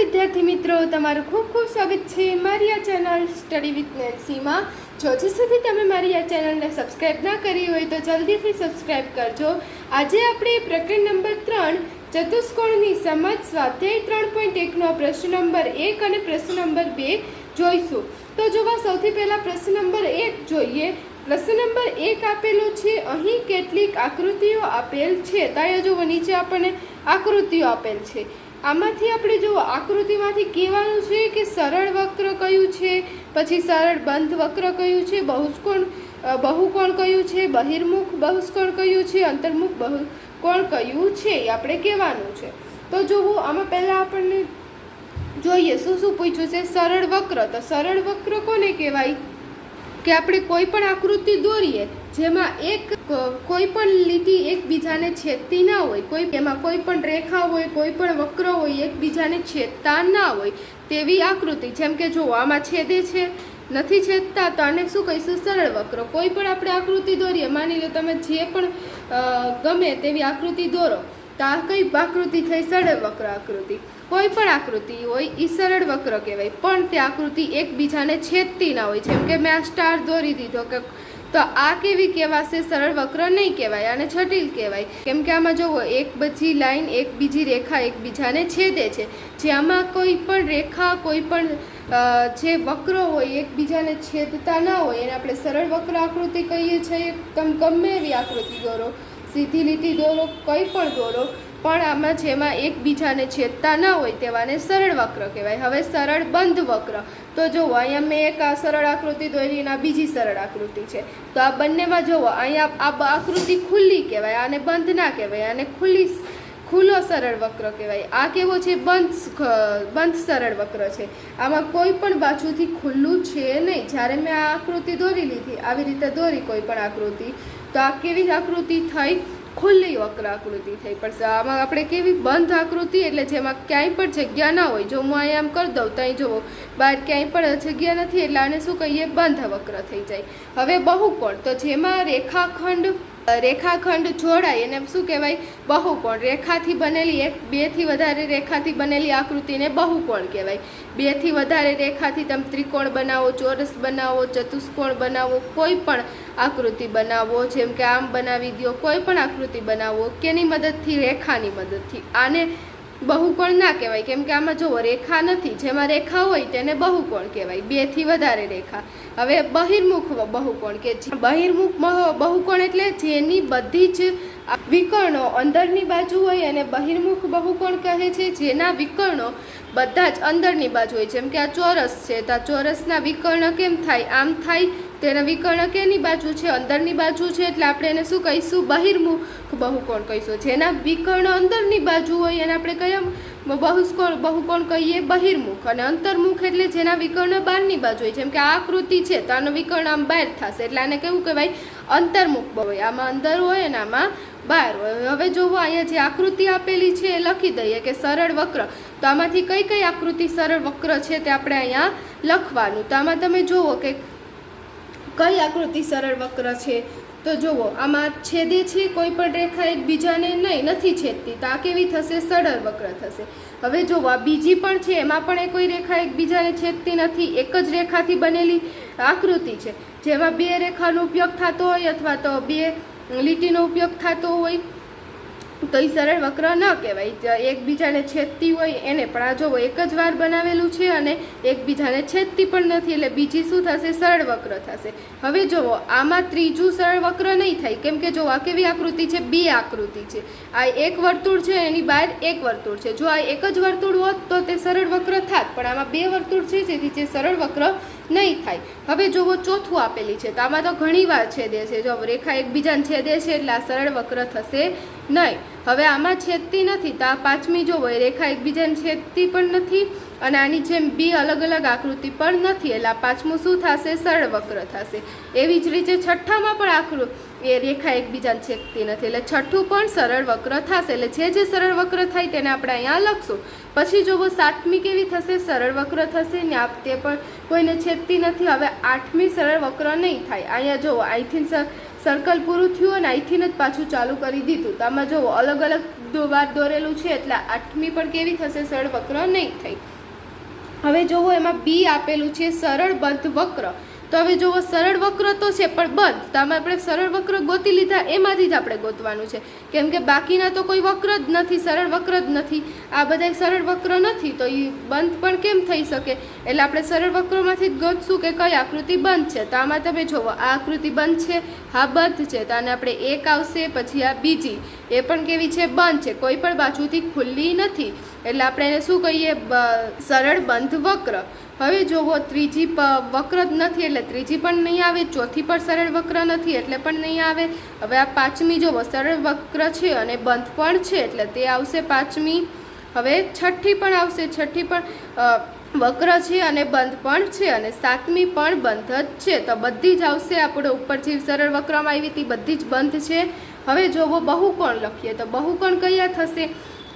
વિદ્યાર્થી મિત્રો, તમારું ખૂબ ખૂબ સ્વાગત છે મારી આ ચેનલ સ્ટડી વિથ નેન્સીમાં। જો હજી સુધી તમે મારી આ ચેનલને સબસ્ક્રાઈબ ના કરી હોય તો જલ્દીથી સબસ્ક્રાઈબ કરજો। આજે આપણે પ્રકરણ નંબર 3 ચતુષ્કોણની સમજ સ્વાધ્યાય 3.1નો પ્રશ્ન નંબર 1 અને પ્રશ્ન નંબર 2 જોઈશું। તો જોવા સૌથી પહેલાં પ્રશ્ન નંબર 1 જોઈએ। પ્રશ્ન નંબર 1 આપેલો છે, અહીં કેટલીક આકૃતિઓ આપેલ છે। તો અહીંયા જોવો નીચે આપણને આકૃતિઓ આપેલ છે। આમાંથી આપણે જો આકૃતિમાંથી કહેવાનું છે કે સરળ વક્ર કયું છે, પછી સરળ બંધ વક્ર કયું છે, બહુકોણ કયું છે, બહિર્મુખ બહુકોણ કયું છે, અંતર્મુખ બહુકોણ કયું છે, એ આપણે કહેવાનું છે। તો જોવો આમાં પહેલાં આપણને જોઈએ શું પૂછ્યું છે, સરળ વક્ર। તો સરળ વક્ર કોને કહેવાય કે આપણે કોઈ પણ આકૃતિ દોરીએ જેમાં કોઈ પણ લીટી એકબીજાને છેદતી ના હોય, એમાં કોઈ પણ રેખા હોય, કોઈ પણ વક્ર હોય એકબીજાને છેદતા ના હોય તેવી આકૃતિ। જેમ કે જો આમાં છેદે છે, નથી છેદતા, તો આને શું કહીશું, સરળ વક્ર। કોઈ પણ આપણે આકૃતિ દોરીએ, માની લો તમે જે પણ ગમે તેવી આકૃતિ દોરો, તો આ કઈ આકૃતિ થઈ, સરળ વક્ર આકૃતિ। કોઈ પણ આકૃતિ હોય એ સરળ વક્ર કહેવાય, પણ તે આકૃતિ એકબીજાને છેદતી ના હોય। જેમ કે મેં આ સ્ટાર દોરી દીધો, કે તો આ કેવી કહેવાશે, સરળ વક્ર નહીં કહેવાય, આને જટિલ કહેવાય। કેમ કે આમાં જોવો એક બીજી લાઈન એક બીજી રેખા એકબીજાને છેદે છે, જેમાં કોઈ પણ રેખા કોઈ પણ જે વક્ર હોય એકબીજાને છેદતા ના હોય એને આપણે સરળ વક્ર આકૃતિ કહીએ છીએ। તમે ગમે એવી આકૃતિ દોરો, સીધી લીટી દોરો, કંઈ પણ દોરો, પણ આમાં જેમાં એકબીજાને છેદતા ના હોય તેવાને સરળ વક્ર કહેવાય। હવે સરળ બંધ વક્ર, તો જુઓ અહીંયા મેં એક આ સરળ આકૃતિ દોરી અને આ બીજી સરળ આકૃતિ છે, તો આ બંનેમાં જુઓ અહીંયા આ આકૃતિ ખુલ્લી કહેવાય, આને બંધ ના કહેવાય, આને ખુલ્લો સરળ વક્ર કહેવાય। આ કેવો છે, બંધ સરળ વક્ર છે, આમાં કોઈ પણ બાજુથી ખુલ્લું છે નહીં। જ્યારે મેં આ આકૃતિ દોરી લીધી, આવી રીતે દોરી કોઈ પણ આકૃતિ, તો આ કેવી આકૃતિ થઈ, ખુલ્લી વક્ર આકૃતિ થઈ। પણ આમાં આપણે કેવી બંધ આકૃતિ, એટલે જેમાં ક્યાંય પણ જગ્યા ના હોય। જો હું અહીંયા આમ કરી દઉં તો અહીં જુઓ બહાર ક્યાંય પણ જગ્યા નથી, એટલે આને શું કહીએ, બંધ વક્ર થઈ જાય। હવે બહુકોણ, તો જેમાં રેખાખંડ જોડાય એને શું કહેવાય, બહુકોણ। રેખાથી બનેલી બેથી વધારે રેખાથી બનેલી આકૃતિને બહુકોણ કહેવાય। બેથી વધારે રેખાથી તમે ત્રિકોણ બનાવો, ચોરસ બનાવો, ચતુષ્કોણ બનાવો, કોઈ પણ આકૃતિ બનાવો, જેમ કે આમ બનાવી દો, કોઈ પણ આકૃતિ બનાવો, કેની મદદથી, રેખાની મદદથી, આને બહુકોણ ના કહેવાય। કેમ કે આમાં જુઓ રેખા નથી, જેમાં રેખા હોય તેને બહુકોણ કહેવાય, બેથી વધારે રેખા। હવે બહિર્મુખ બહુકોણ, કે બહિર્મુખ બહુકોણ એટલે જેની બધી જ વિકર્ણો અંદરની બાજુ હોય એને બહિર્મુખ બહુકોણ કહે છે, જેના વિકર્ણો બધા જ અંદરની બાજુ હોય। જેમ કે આ ચોરસ છે, તો આ ચોરસના વિકર્ણ કેમ થાય, આમ થાય, તેના વિકર્ણ કેની બાજુ છે, અંદરની બાજુ છે, એટલે આપણે એને શું કહીશું, બહિર્મુખ બહુકોણ કહીશું। જેના વિકર્ણ અંદરની બાજુ હોય એને આપણે કયા બહુકોણ કહીએ, બહિર્મુખ। અને અંતર્મુખ એટલે જેના વિકર્ણ બહારની બાજુ હોય। જેમ કે આ આકૃતિ છે, તો આનો વિકર્ણ આમ બહાર થશે, એટલે આને કેવું કહેવાય, અંતર્મુખ હોય। આમાં અંદર હોય અને આમાં બહાર હોય। હવે જોવો અહીંયા જે આકૃતિ આપેલી છે એ લખી દઈએ કે સરળ વક્ર, તો આમાંથી કઈ કઈ આકૃતિ સરળ વક્ર છે તે આપણે અહીંયા લખવાનું। તો આમાં તમે જુઓ કે કઈ આકૃતિ સરળ વક્ર છે, તો જુઓ આમાં છેદે છે કોઈ પણ રેખા એકબીજાને નથી છેદતી, તો આ કેવી થશે, સરળ વક્ર થશે। હવે જુઓ આ બીજી પણ છે, એમાં પણ કોઈ રેખા એકબીજાને છેદતી નથી, એક જ રેખાથી બનેલી આકૃતિ છે, જેમાં બે રેખાનો ઉપયોગ થતો હોય અથવા તો બે લીટીનો ઉપયોગ થતો હોય, તો એ સરળ વક્ર ન કહેવાય। એકબીજાને છેદતી હોય એને પણ આ જોવો એક જ વાર બનાવેલું છે અને એકબીજાને છેદતી પણ નથી, એટલે બીજી શું થશે, સરળ વક્ર થશે। હવે જુઓ આમાં ત્રીજું સરળ વક્ર નહીં થાય, કેમ કે જો આ કેવી આકૃતિ છે, બે આકૃતિ છે, આ એક વર્તુળ છે, એની બહાર એક વર્તુળ છે। જો આ એક જ વર્તુળ હોત તો તે સરળ વક્ર થાત, પણ આમાં બે વર્તુળ છે, જેથી તે સરળ વક્ર નહીં થાય। હવે જુઓ ચોથું આપેલી છે, તો આમાં તો ઘણી વાર છેદે છે, જો રેખા એકબીજાને છેદે છે એટલે આ સરળ વક્ર થશે નહીં। હવે આમાં છેદતી નથી, તો આ પાંચમી જોવો રેખા એકબીજાને છેદતી પણ નથી અને આની જેમ બે અલગ અલગ આકૃતિ પણ નથી, એટલે આ પાંચમું શું થશે, સરળ વક્ર થશે। એવી જ રીતે છઠ્ઠામાં પણ એ રેખા એકબીજાને છેદતી નથી, એટલે છઠ્ઠું પણ સરળ વક્ર થશે। એટલે જે સરળ વક્ર થાય તેને આપણે અહીંયા લખશું। પછી જોવો સાતમી કેવી થશે, સરળ વક્ર થશે ને, તે પણ કોઈને છેદતી નથી। હવે આઠમી સરળ વક્ર નહીં થાય। અહીંયા જુઓ અહીંથી સર્કલ પૂરું થયું અને અહીંથી જ પાછું ચાલુ કરી દીધું. તો આમાં જો અલગ અલગ વાર દોરેલું છે એટલે 8મી પણ કેવી થશે, સરળ વક્ર નહીં થઈ. હવે જોવો એમાં બી આપેલું છે સરળ બંધ વક્ર. તો હવે જોવો સરળ વક્ર તો છે પણ બંધ, તો આમાં આપણે સરળ વક્ર ગોતી લીધા, એમાંથી જ આપણે ગોતવાનું છે, કેમ કે બાકીના તો કોઈ વક્ર જ નથી, સરળ વક્ર જ નથી. આ બધા સરળ વક્ર નથી તો એ બંધ પણ કેમ થઈ શકે, એટલે આપણે સરળ વક્રોમાંથી જ ગોતશું કે કઈ આકૃતિ બંધ છે. તો આમાં તમે જોવો આ આકૃતિ બંધ છે, હા બંધ છે, તો આને આપણે એક આવશે. પછી આ બીજી એ પણ કેવી છે, બંધ છે, કોઈ પણ બાજુથી ખુલ્લી નથી, એટલે આપણે એને શું કહીએ, સરળ બંધ વક્ર. હવે જોવો ત્રીજી વક્ર જ નથી એટલે ત્રીજી પણ નહીં આવે, ચોથી પણ સરળ વક્ર નથી એટલે પણ નહીં આવે. હવે આ 5મી જોવો સરળ વક્ર છે અને બંધ પણ છે એટલે તે આવશે 5મી. હવે 6ઠ્ઠી પણ આવશે, 6ઠ્ઠી પણ વક્ર છે અને બંધ પણ છે, અને 7મી પણ બંધ જ છે. તો બધી જ આવશે, આપણે ઉપર જે સરળ વક્રમાં આવી હતી બધી જ બંધ છે. હવે જોવો બહુકોણ લખીએ તો બહુકોણ કયા થશે,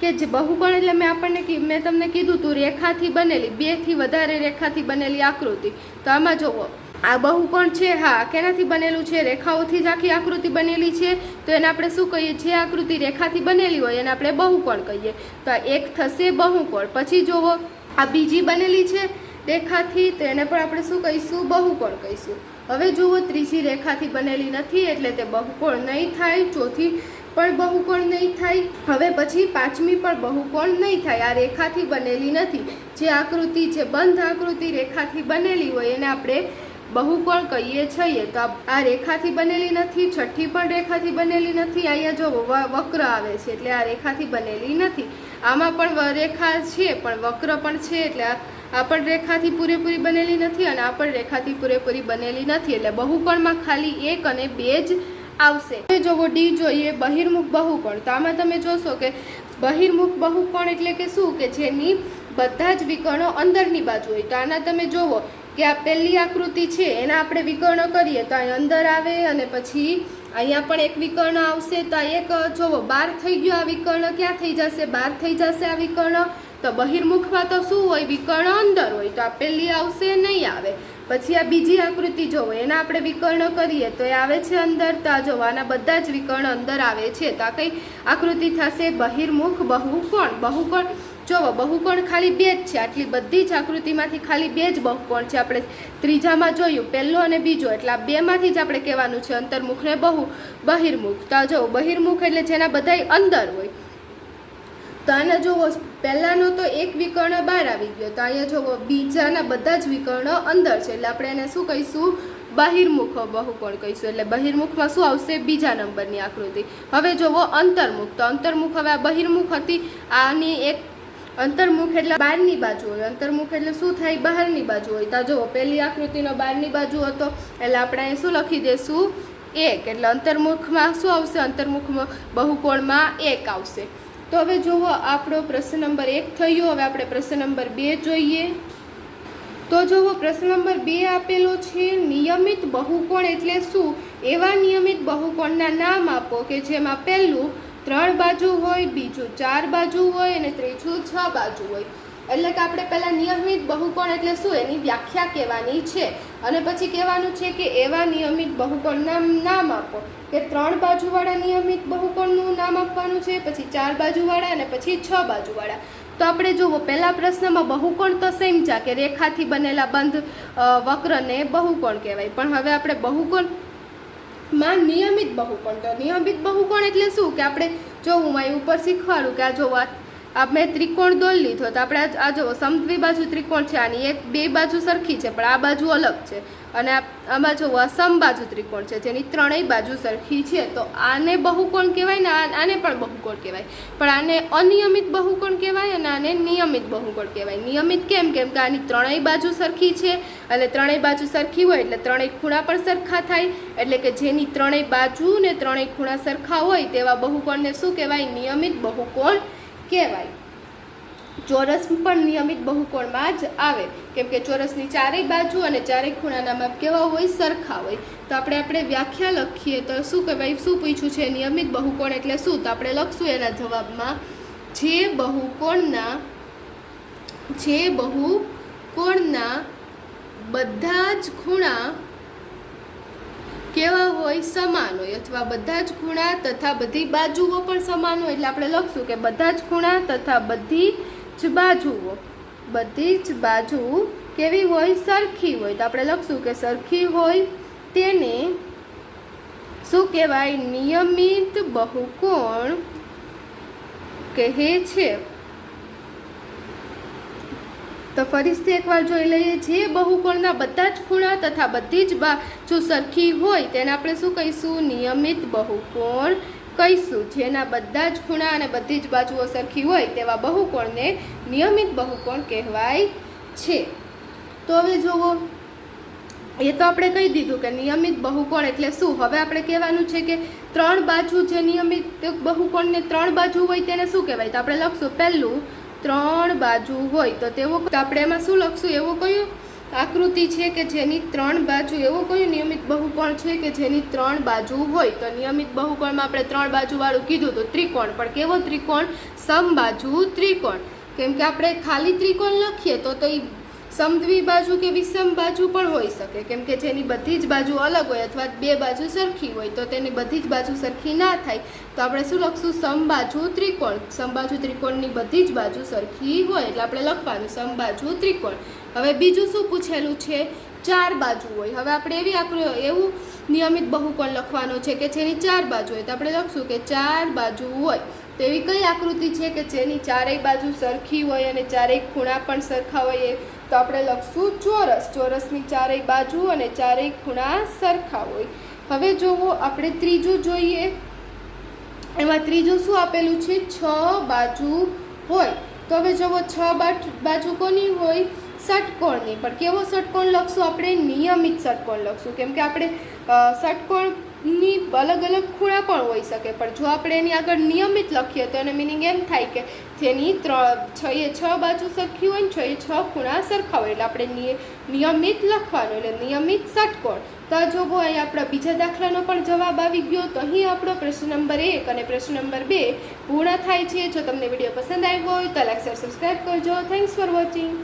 કે જે બહુકોણ એટલે મેં તમને કીધું તું રેખાથી બનેલી, 2 થી વધારે રેખાથી બનેલી આકૃતિ. તો આમાં જોવો આ બહુકોણ છે, હા કેનાથી બનેલું છે, રેખાઓથી જ આખી આકૃતિ બનેલી છે. તો એને આપણે શું કહીએ, જે આકૃતિ રેખાથી બનેલી હોય એને આપણે બહુકોણ કહીએ. તો આ એક થશે બહુકોણ. પછી જોવો આ બીજી બનેલી છે રેખાથી, તો એને પણ આપણે શું કહીશું, બહુકોણ કહીશું. હવે જુઓ ત્રીજી રેખાથી બનેલી નથી એટલે તે બહુકોણ નહીં થાય, ચોથી પણ બહુકોણ નહીં થાય. હવે પછી 5મી પણ બહુકોણ નહીં થાય, આ રેખાથી બનેલી નથી. જે આકૃતિ છે બંધ આકૃતિ રેખાથી બનેલી હોય એને આપણે બહુકોણ કહીએ છીએ. તો આ રેખાથી બનેલી નથી, 6ઠ્ઠી પણ રેખાથી બનેલી નથી. અહીંયા જો વક્ર આવે છે એટલે આ રેખાથી બનેલી નથી. આમાં પણ રેખા છે પણ વક્ર પણ છે એટલે આ પણ રેખાથી પૂરેપૂરી બનેલી નથી અને આ પણ રેખાથી પૂરેપૂરી બનેલી નથી. એટલે બહુકોણમાં ખાલી 1 અને 2 જ આવશે. જો ડી જોઈએ બહિર્મુખ બહુકોણ. તો આમાં તમે જોશો કે બહિર્મુખ બહુકોણ એટલે કે શું, કે જેની બધા જ વિકર્ણો અંદરની બાજુ હોય. તો આના તમે જોવો કે આ પહેલી આકૃતિ છે એના આપણે વિકર્ણ કરીએ તો અહીં અંદર આવે અને પછી અહીંયા પણ એક વિકર્ણ આવશે. તો આ એક જોવો 12 થઈ ગયો, આ વિકર્ણ ક્યાં થઈ જશે, 12 થઈ જશે આ વિકર્ણ. તો બહિર્મુખમાં તો શું હોય, વિકર્ણ અંદર હોય, તો આ પહેલી આવશે નહીં આવે. પછી આ બીજી આકૃતિ જોવો એના આપણે વિકર્ણ કરીએ તો એ આવે છે અંદર. તો આ જોવો આના બધા જ વિકર્ણ અંદર આવે છે. તો આ કઈ આકૃતિ થશે, બહિર્મુખ બહુકોણ. બહુકોણ જોવો બહુકોણ ખાલી 2 જ છે, આટલી બધી જ આકૃતિમાંથી ખાલી 2 જ બહુકોણ છે. આપણે ત્રીજામાં જોયું પહેલો અને બીજો, એટલે આ 2માંથી જ આપણે કહેવાનું છે અંતર્મુખ ને બહિર્મુખ. તો આ જોવો બહિર્મુખ એટલે જેના બધાય અંદર હોય. તો આના જોવો પહેલાનો તો એક વિકર્ણ બહાર આવી ગયો, તો અહીંયા જોવો બીજાના બધા જ વિકર્ણ અંદર છે એટલે આપણે એને શું કહીશું, બહિર્મુખ બહુકોણ કહીશું. એટલે બહિર્મુખમાં શું આવશે, બીજા નંબરની આકૃતિ. હવે જોવો અંતર્મુખ. તો અંતર્મુખ હવે આ બહિર્મુખ હતી, આની એક અંતર્મુખ એટલે બહારની બાજુ હોય. અંતર્મુખ એટલે શું થાય, બહારની બાજુ હોય. તો જોવો પહેલી આકૃતિનો બહારની બાજુ હતો એટલે આપણે અહીં શું લખી દઈશું, 1. એટલે અંતર્મુખમાં શું આવશે, અંતર્મુખમાં બહુકોણમાં 1 આવશે. તો હવે જુઓ આપણો પ્રશ્ન નંબર 1 થયો. હવે આપણે પ્રશ્ન નંબર 2 જોઈએ. તો જુઓ પ્રશ્ન નંબર 2 આપેલો છે, નિયમિત બહુકોણ એટલે શું, એવા નિયમિત બહુકોણના નામ આપો કે જેમાં પહેલું 3 બાજુ હોય, બીજું 4 બાજુ હોય અને ત્રીજું 6 બાજુ હોય. એટલે કે આપણે પહેલાં નિયમિત બહુકોણ એટલે શું એની વ્યાખ્યા કહેવાની છે અને પછી કહેવાનું છે કે એવા નિયમિત બહુકોણના નામ આપો. કે 3 બાજુવાળા નિયમિત બહુકોણનું નામ આપવાનું છે, પછી 4 બાજુવાળા અને પછી 6 બાજુવાળા. તો આપણે જુઓ પહેલા પ્રશ્નમાં બહુકોણ તો સમજ્યા કે રેખાથી બનેલા બંધ વક્રને બહુકોણ કહેવાય. પણ હવે આપણે બહુકોણમાં નિયમિત બહુકોણ. તો નિયમિત બહુકોણ એટલે શું, કે આપણે જો હું અહીં ઉપર શીખવાડું કે આ જો આ મેં ત્રિકોણ દોરી લીધો તો આપણે આ જો સમદ્વિબાજુ ત્રિકોણ છે, આની 1-2 બાજુ સરખી છે પણ આ બાજુ અલગ છે, અને આમાં જો આ સમબાજુ ત્રિકોણ છે જેની 3 બાજુ સરખી છે. તો આને બહુકોણ કહેવાય ને આને પણ બહુકોણ કહેવાય. પણ આને અનિયમિત બહુકોણ કહેવાય અને આને નિયમિત બહુકોણ કહેવાય. નિયમિત કેમ કે આની 3 બાજુ સરખી છે અને 3 બાજુ સરખી હોય એટલે 3 ખૂણા પણ સરખા થાય. એટલે કે જેની 3 બાજુ ને 3 ખૂણા સરખા હોય તેવા બહુકોણને શું કહેવાય, નિયમિત બહુકોણ કહેવાય. ચોરસ પણ નિયમિત બહુકોણમાં જ આવે કેમ કે ચોરસની 4 બાજુ અને 4 ખૂણાના માપ કેવા હોય, સરખા હોય. તો આપણે વ્યાખ્યા લખીએ તો શું કહેવાય, શું પૂછ્યું છે, નિયમિત બહુકોણ એટલે શું. તો આપણે લખશું એના જવાબમાં, જે બહુકોણના બધા જ ખૂણા કેવા હોય? સમાન હોય, અથવા બધા જ ખૂણા તથા બધી બાજુઓ પણ સમાન હોય. એટલે આપણે લખશું કે બધા જ ખૂણા તથા બધી જ બાજુઓ, બધી જ બાજુ કેવી હોય? સરખી હોય. તો આપણે લખશું કે સરખી હોય તેને શું કહેવાય? નિયમિત બહુકોણ કહે છે. તો ફરીથી એકવાર જોઈ લઈએ. જે બહુકોણના બધા જ ખૂણા તથા બધી જ બાજુ સરખી હોય તેને આપણે શું કહીશું? નિયમિત બહુકોણ કહીશું. જેના બધા જ ખૂણા અને બધી જ બાજુઓ સરખી હોય તેવા બહુકોણને નિયમિત બહુકોણ કહેવાય છે. તો હવે જુઓ, એ તો આપણે કહી દીધું કે નિયમિત બહુકોણ એટલે શું. હવે આપણે કહેવાનું છે કે ત્રણ બાજુ, જે નિયમિત બહુકોણને ત્રણ બાજુ હોય તેને શું કહેવાય? તો આપણે લખશું પહેલું, ત્રણ બાજુ હોય તો તેવો, તો આપણે એમાં શું લખશું? એવો કયું આકૃતિ છે કે જેની ત્રણ બાજુ, એવો કયું નિયમિત બહુકોણ છે કે જેની ત્રણ બાજુ હોય? તો નિયમિત બહુકોણમાં આપણે ત્રણ બાજુ વાળું કીધું તો ત્રિકોણ. પણ કેવો ત્રિકોણ? સમબાજુ ત્રિકોણ. કેમ કે આપણે ખાલી ત્રિકોણ લખીએ તો એ સમદ્વિબાજુ કે વિષમ બાજુ પણ હોઈ શકે. કેમ કે જેની બધી જ બાજુ અલગ હોય અથવા બે બાજુ સરખી હોય તો તેની બધી જ બાજુ સરખી ના થાય. તો આપણે શું લખશું? સમબાજુ ત્રિકોણ. સમબાજુ ત્રિકોણની બધી જ બાજુ સરખી હોય એટલે આપણે લખવાનું સમબાજુ ત્રિકોણ. હવે બીજું શું પૂછેલું છે? ચાર બાજુ હોય. હવે આપણે એવું નિયમિત બહુકોણ લખવાનું છે કે જેની ચાર બાજુ હોય. તો આપણે લખશું કે ચાર બાજુ હોય. તો એવી કઈ આકૃતિ છે કે જેની ચારેય બાજુ સરખી હોય અને ચારેય ખૂણા પણ સરખા હોય? તો આપણે લખશું ચોરસ. ચોરસની ચારેય બાજુ અને ચારેય ખૂણા સરખા હોય. હવે જુઓ, આપણે ત્રીજું જોઈએ. એમાં ત્રીજું શું આપેલું છે? 6 બાજુ હોય. તો હવે જુઓ, 6 બાજુ કોની હોય? ષટકોણની. પણ કેવો ષટકોણ લખશું? આપણે નિયમિત ષટકોણ લખશું. કેમ કે આપણે ષટકોણની અલગ અલગ ખૂણા પણ હોઈ શકે, પણ જો આપણે એની આગળ નિયમિત લખીએ તો એનો મિનિંગ એમ થાય કે જેની 6 બાજુ સરખી હોય ને 6 ખૂણા સરખા હોય. એટલે આપણે નિયમિત લખવાનું, એટલે નિયમિત ષટકોણ. તો જો અહીં આપણા બીજા દાખલાનો પણ જવાબ આવી ગયો. તો અહીં આપણો પ્રશ્ન નંબર 1 અને પ્રશ્ન નંબર 2 પૂર્ણ થાય છે. જો તમને વિડીયો પસંદ આવ્યો હોય તો લાઈક, શેર, સબસ્ક્રાઈબ કરજો. Thanks for watching.